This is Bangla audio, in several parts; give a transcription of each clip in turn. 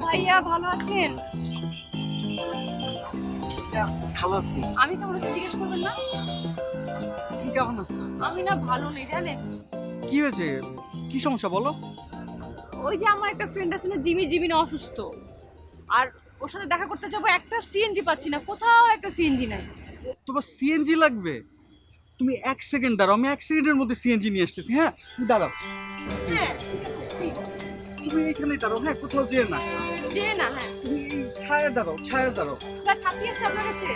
ভাইয়া ভালো আছেন? ভালো আছি। আমি তো ওনাকে জিজ্ঞেস করবেন না? তুমি কেমন আছো? আমি না ভালো নেই জানেন। কি হয়েছে? কি সমস্যা বলো? ওই যে আমার একটা ফ্রেন্ড আছে না জিমি, জিমি না অসুস্থ। আর ওর সাথে দেখা করতে যাবো, একটা সিএনজি পাচ্ছি না, কোথাও একটা সিএনজি নাই। তোমার সিএনজি লাগবে? তুমি 1 সেকেন্ড দাঁড়াও, আমি 1 সেকেন্ডের মধ্যে সিএনজি নিয়ে আসতেছি। হ্যাঁ, তুমি দাঁড়াও। হ্যাঁ ঠিক আছে, ঠিক। তুমি এইখানেই দাঁড়াও, হ্যাঁ, কোথাও যেও না। যে না, হ্যাঁ তুমি এই ছায়া দাঁড়াও, ছায়া দাঁড়াও। বা ছাতি আছে আপনার কাছে?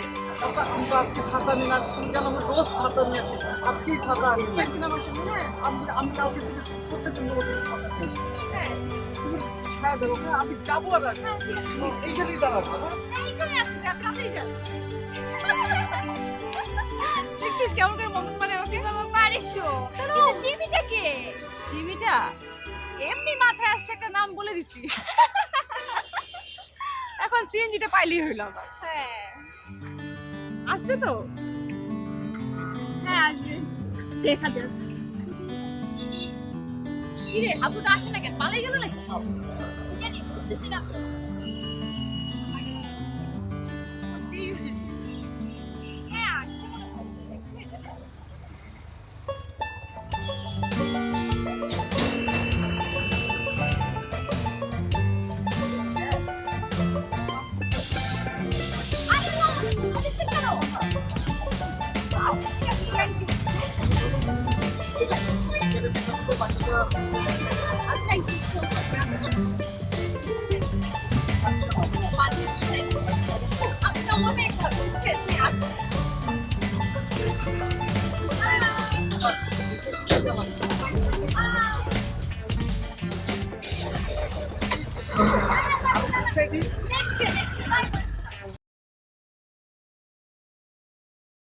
আমি তো আজকে ছাতা নিই না, তুমি জানো আমি রোজ ছাতা নিয়ে আসি। আজকেই ছাতা আনি নাই। একদিন আমার জন্য, হ্যাঁ আমি কালকে থেকে শুরু করতে জন্য ছাতা নিয়ে আসি। হ্যাঁ তুমি ছায়া দাঁড়াও, হ্যাঁ, আমি যাবো আর আসবো। হ্যাঁ, ঠিক আছে, ঠিক আছে। এইখানেই দাঁড়াবো, হ্যাঁ? এইখানে আছে, আপনি তাড়াতাড়ি যান। দেখছিস কেমন করে মন মানে ওকে? বাবা পারিসো। কিন্তু জিমিটা কে? জিমিটা এমনি মাথায় আসছে একটা নাম বলে দিছি। এখন সিএনজিটা পাইলেই হইল আবার। হ্যাঁ আসবে তো? হ্যাঁ আসবে, দেখা যাক। কি রে হাবুটা আসে না কেন, পালাই গেল নাকি? জানি বুঝতেছি না তো। হ্যাঁ আসছে মনে হয়। আরে না, আসছে কেন? Thank you. Thank you. আপনি তো অনেক ভালো বুঝছেন। আসুন।